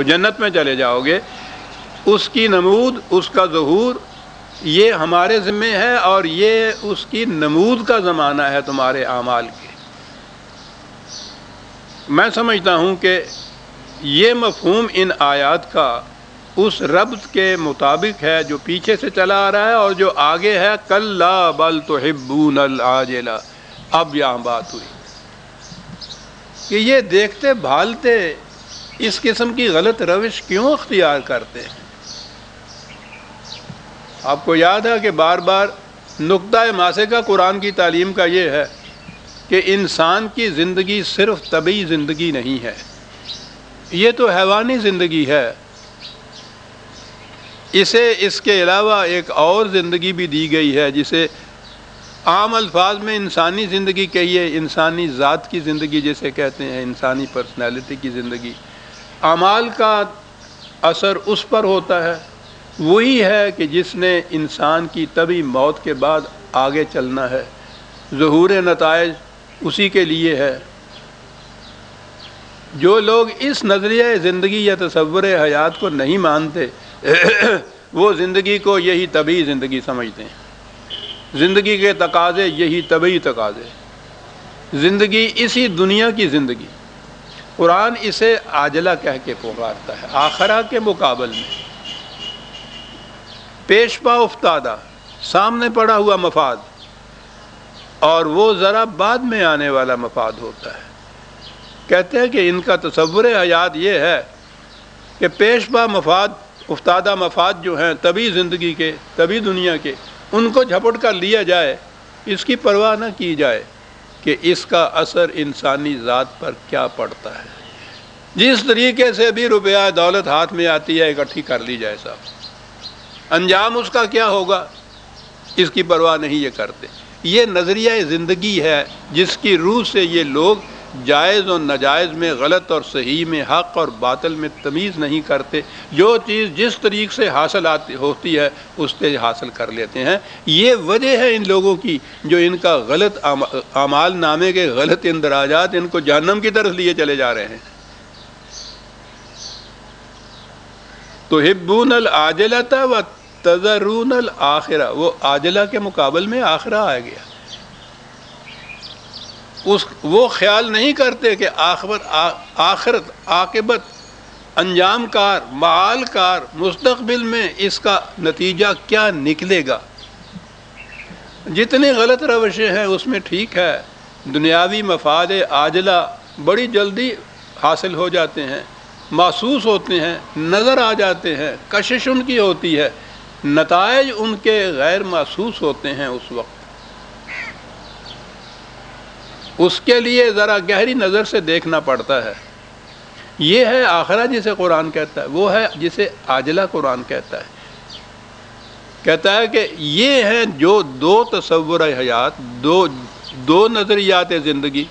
جنت میں چلے جاؤ گے، اس کی نمود، اس کا ظہور یہ ہمارے ذمے ہے، اور یہ اس کی نمود کا زمانہ ہے تمہارے اعمال کے۔ میں سمجھتا ہوں کہ یہ مفہوم ان آیات کا اس ربط کے مطابق ہے جو پیچھے سے چلا آ رہا ہے اور جو آگے ہے، کلا بل تحبون العاجلہ۔ اب یہاں بات ہوئی کہ یہ دیکھتے بھالتے اس قسم کی غلط روش کیوں اختیار کرتے ہیں؟ آپ کو یاد ہے کہ بار بار نقطہ ماسکہ قرآن کی تعلیم کا یہ ہے کہ انسان کی زندگی صرف طبعی زندگی نہیں ہے، یہ تو حیوانی زندگی ہے، اسے اس کے علاوہ ایک اور زندگی بھی دی گئی ہے جسے عام الفاظ میں انسانی زندگی کہیے، انسانی ذات کی زندگی جسے کہتے ہیں، انسانی پرسنالٹی کی زندگی۔ اعمال کا اثر اس پر ہوتا ہے، وہی ہے کہ جس نے انسان کی طبعی موت کے بعد آگے چلنا ہے، ظہور نتائج اسی کے لیے ہے۔ جو لوگ اس نظریہ زندگی یا تصور حیات کو نہیں مانتے وہ زندگی کو یہی طبعی زندگی سمجھتے ہیں، زندگی کے تقاضے یہی طبعی تقاضے، زندگی اسی دنیا کی زندگی۔ قرآن اسے عاجلہ کہہ کے پکارتا ہے، آخرہ کے مقابل میں پیش پا افتادہ، سامنے پڑا ہوا مفاد، اور وہ ذرا بعد میں آنے والا مفاد ہوتا ہے۔ کہتے ہیں کہ ان کا تصور حیات یہ ہے کہ پیش پا مفاد، افتادہ مفاد جو ہیں طبعی زندگی کے، طبعی دنیا کے، ان کو جھپٹ کر لیا جائے، اس کی پرواہ نہ کی جائے کہ اس کا اثر انسانی ذات پر کیا پڑتا ہے۔ جس طریقے سے بھی روپیہ دولت ہاتھ میں آتی ہے اکٹھی کر لی جائے صاحب، انجام اس کا کیا ہوگا اس کی پرواہ نہیں یہ کرتے۔ یہ نظریہ زندگی ہے جس کی روح سے یہ لوگ جائز اور ناجائز میں، غلط اور صحیح میں، حق اور باطل میں تمیز نہیں کرتے، جو چیز جس طریق سے حاصل ہوتی ہے اس سے حاصل کر لیتے ہیں۔ یہ وجہ ہے ان لوگوں کی جو ان کا غلط اعمال نامے کے غلط اندراجات ان کو جہنم کی طرف لیے چلے جا رہے ہیں۔ تحبون العاجلۃ وتذرون الآخرہ، وہ عاجلہ کے مقابل میں آخرہ آ گیا۔ وہ خیال نہیں کرتے کہ آخرت، عاقبت، انجام کار، معال کار، مستقبل میں اس کا نتیجہ کیا نکلے گا۔ جتنی غلط روشیں ہیں اس میں ٹھیک ہے، دنیاوی مفاد عاجلہ بڑی جلدی حاصل ہو جاتے ہیں، محسوس ہوتے ہیں، نظر آ جاتے ہیں، کشش ان کی ہوتی ہے، نتائج ان کے غیر محسوس ہوتے ہیں اس وقت۔ اس کے لیے ذرا گہری نظر سے دیکھنا پڑتا ہے۔ یہ ہے آخرہ جسے قرآن کہتا ہے، وہ ہے جسے عاجلہ قرآن کہتا ہے۔ کہتا ہے کہ یہ ہیں جو دو تصور حیات، دو نظریات زندگی،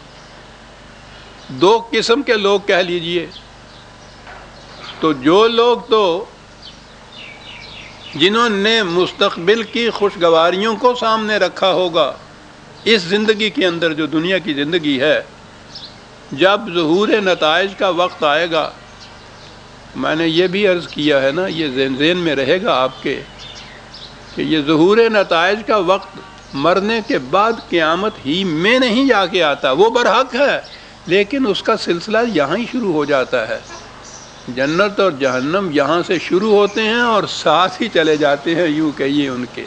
دو قسم کے لوگ کہہ لیجئے۔ تو جو لوگ تو جنہوں نے مستقبل کی خوشگواریوں کو سامنے رکھا ہوگا اس زندگی کے اندر جو دنیا کی زندگی ہے، جب ظہور نتائج کا وقت آئے گا، میں نے یہ بھی عرض کیا ہے نا، یہ ذہن میں رہے گا آپ کے کہ یہ ظہور نتائج کا وقت مرنے کے بعد قیامت ہی میں نہیں جا کے آتا، وہ برحق ہے، لیکن اس کا سلسلہ یہاں ہی شروع ہو جاتا ہے۔ جنت اور جہنم یہاں سے شروع ہوتے ہیں اور ساتھ ہی چلے جاتے ہیں، یوں کہیے ان کے۔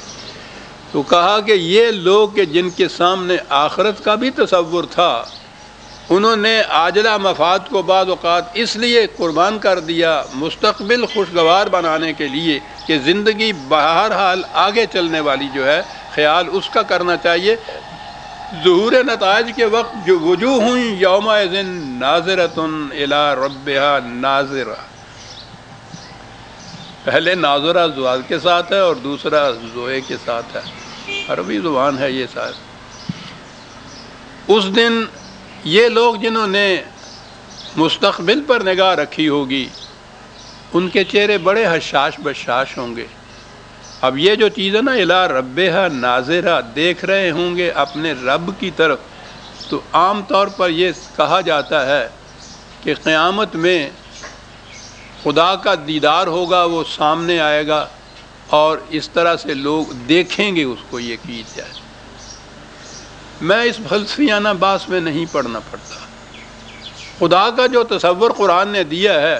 تو کہا کہ یہ لوگ کہ جن کے سامنے آخرت کا بھی تصور تھا، انہوں نے عاجلہ مفاد کو بعض اوقات اس لیے قربان کر دیا مستقبل خوشگوار بنانے کے لیے کہ زندگی بہرحال آگے چلنے والی جو ہے، خیال اس کا کرنا چاہیے۔ ظہور نتائج کے وقت جو وجوہ یومئذ ناظرۃ الی ربہا ناظرہ، پہلے ناظرہ زوال کے ساتھ ہے اور دوسرا زوئے کے ساتھ ہے، عربی زبان ہے یہ ساتھ۔ اس دن یہ لوگ جنہوں نے مستقبل پر نگاہ رکھی ہوگی، ان کے چہرے بڑے حشاش بشاش ہوں گے۔ اب یہ جو چیز ہے نا، الی ربہا ناظرہ، دیکھ رہے ہوں گے اپنے رب کی طرف، تو عام طور پر یہ کہا جاتا ہے کہ قیامت میں خدا کا دیدار ہوگا، وہ سامنے آئے گا اور اس طرح سے لوگ دیکھیں گے اس کو، یہ کی جائے۔ میں اس فلسفیانہ بحث میں نہیں پڑھنا پڑتا۔ خدا کا جو تصور قرآن نے دیا ہے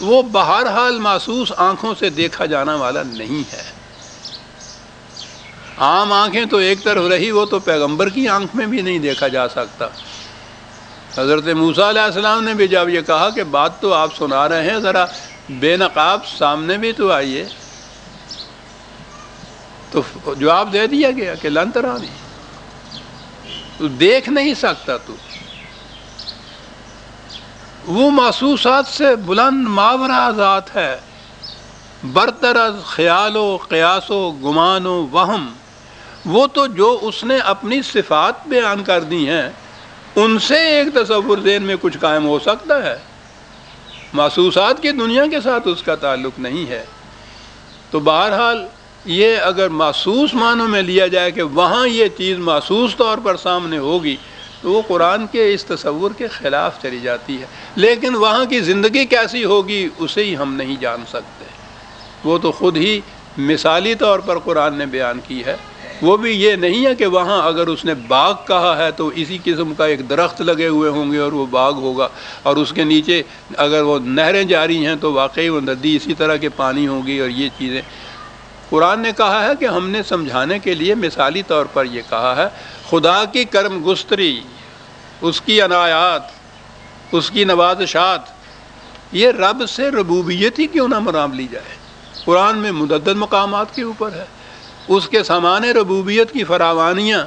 وہ بہرحال محسوس آنکھوں سے دیکھا جانا والا نہیں ہے۔ عام آنکھیں تو ایک طرف رہی، وہ تو پیغمبر کی آنکھ میں بھی نہیں دیکھا جا سکتا۔ حضرت موسیٰ علیہ السلام نے بھی جب یہ کہا کہ بات تو آپ سنا رہے ہیں، ذرا بے نقاب سامنے بھی تو آئیے، تو جواب دے دیا گیا کہ لن ترانی، تو دیکھ نہیں سکتا تو۔ وہ محسوسات سے بلند ماورا ذات ہے، برتر از خیال و قیاس و گمان و وہم۔ وہ تو جو اس نے اپنی صفات بیان کر دی ہیں ان سے ایک تصور ذہن میں کچھ قائم ہو سکتا ہے، محسوسات کی دنیا کے ساتھ اس کا تعلق نہیں ہے۔ تو بہرحال یہ اگر محسوس معنوں میں لیا جائے کہ وہاں یہ چیز محسوس طور پر سامنے ہوگی تو وہ قرآن کے اس تصور کے خلاف چلی جاتی ہے۔ لیکن وہاں کی زندگی کیسی ہوگی اسے ہی ہم نہیں جان سکتے، وہ تو خود ہی مثالی طور پر قرآن نے بیان کی ہے۔ وہ بھی یہ نہیں ہے کہ وہاں اگر اس نے باغ کہا ہے تو اسی قسم کا ایک درخت لگے ہوئے ہوں گے اور وہ باغ ہوگا، اور اس کے نیچے اگر وہ نہریں جاری ہیں تو واقعی وہ ندی اسی طرح کے پانی ہوگی اور یہ چیزیں۔ قرآن نے کہا ہے کہ ہم نے سمجھانے کے لیے مثالی طور پر یہ کہا ہے، خدا کی کرم گستری، اس کی عنایات، اس کی نوازشات، یہ رب سے ربوبیت ہی کیوں نہ مرام لی جائے۔ قرآن میں متعدد مقامات کے اوپر ہے، اس کے سامان ربوبیت کی فراوانیاں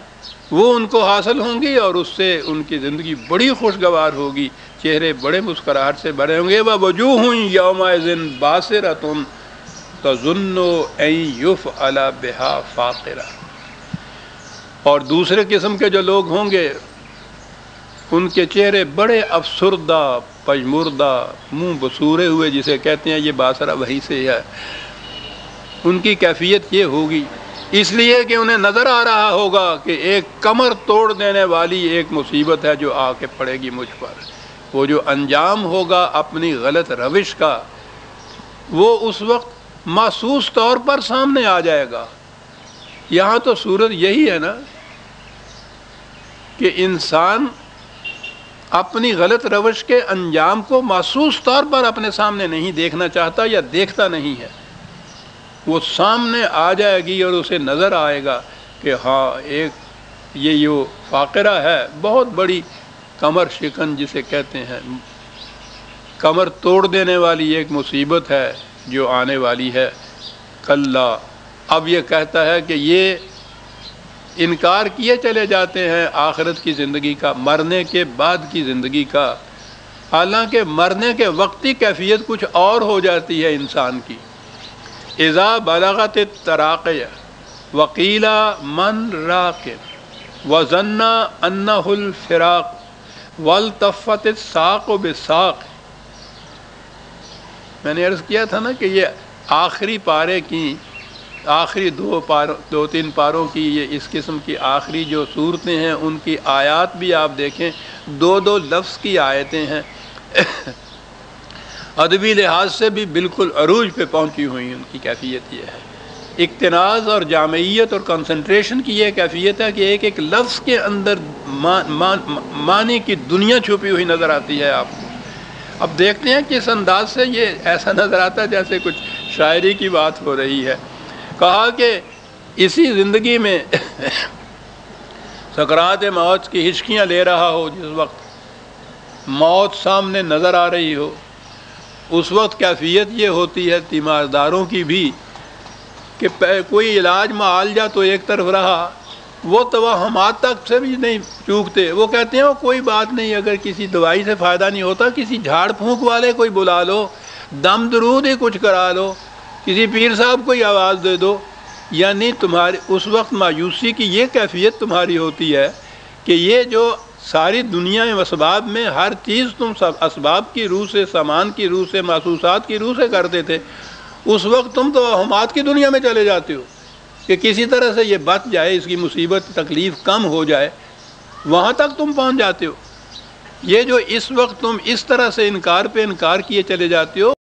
وہ ان کو حاصل ہوں گی اور اس سے ان کی زندگی بڑی خوشگوار ہوگی، چہرے بڑے مسکراہٹ سے بھرے ہوں گے۔ وَوُجُوهٌ يَوْمَئِذٍ بَاسِرَةٌ تَظُنُّ أَن يُفْعَلَ بِهَا فَاقِرَةٌ۔ اور دوسرے قسم کے جو لوگ ہوں گے ان کے چہرے بڑے افسردہ، پژمردہ، منہ بسورے ہوئے جسے کہتے ہیں، یہ باصرہ وہی سے ہے۔ ان کی کیفیت یہ ہوگی، اس لیے کہ انہیں نظر آ رہا ہوگا کہ ایک کمر توڑ دینے والی ایک مصیبت ہے جو آ کے پڑے گی مجھ پر۔ وہ جو انجام ہوگا اپنی غلط روش کا، وہ اس وقت محسوس طور پر سامنے آ جائے گا۔ یہاں تو صورت یہی ہے نا کہ انسان اپنی غلط روش کے انجام کو محسوس طور پر اپنے سامنے نہیں دیکھنا چاہتا یا دیکھتا نہیں ہے۔ وہ سامنے آ جائے گی اور اسے نظر آئے گا کہ ہاں ایک یہ فاقرہ ہے، بہت بڑی کمر شکن جسے کہتے ہیں، کمر توڑ دینے والی ایک مصیبت ہے جو آنے والی ہے۔ کلا، اب یہ کہتا ہے کہ یہ انکار کیے چلے جاتے ہیں آخرت کی زندگی کا، مرنے کے بعد کی زندگی کا، حالانکہ مرنے کے وقتی کیفیت کچھ اور ہو جاتی ہے انسان کی۔ اذا بلغت التراقی وقیل من راق وظن انہ الفراق والتفت الساق بالساق۔ میں نے عرض کیا تھا نا کہ یہ آخری پارے کی آخری دو تین پاروں کی یہ اس قسم کی آخری جو صورتیں ہیں ان کی آیات بھی آپ دیکھیں، دو لفظ کی آیتیں ہیں، ادبی لحاظ سے بھی بالکل عروج پہ پہنچی ہوئی۔ ان کی کیفیت یہ ہے، اقتناز اور جامعیت اور کنسنٹریشن کی یہ کیفیت ہے کہ ایک ایک لفظ کے اندر معنی کی دنیا چھپی ہوئی نظر آتی ہے آپ کو۔ اب دیکھتے ہیں کس انداز سے یہ ایسا نظر آتا ہے جیسے کچھ شاعری کی بات ہو رہی ہے۔ کہا کہ اسی زندگی میں سکرات موت کی ہچکیاں لے رہا ہو، جس وقت موت سامنے نظر آ رہی ہو، اس وقت کیفیت یہ ہوتی ہے تیمارداروں کی بھی کہ کوئی علاج معالجہ تو ایک طرف رہا، وہ توہمات تک سے بھی نہیں چوکتے۔ وہ کہتے ہیں وہ کوئی بات نہیں، اگر کسی دوائی سے فائدہ نہیں ہوتا کسی جھاڑ پھونک والے کوئی بلا لو، دم درود ہی کچھ کرا لو، کسی پیر صاحب کو ہی آواز دے دو۔ یعنی تمہاری اس وقت مایوسی کی یہ کیفیت تمہاری ہوتی ہے کہ یہ جو ساری دنیا اسباب میں ہر چیز تم سب اسباب کی روح سے، سامان کی روح سے، محسوسات کی روح سے کرتے تھے، اس وقت تم توہمات کی دنیا میں چلے جاتے ہو کہ کسی طرح سے یہ بچ جائے، اس کی مصیبت تکلیف کم ہو جائے، وہاں تک تم پہنچ جاتے ہو۔ یہ جو اس وقت تم اس طرح سے انکار پہ انکار کیے چلے جاتے ہو،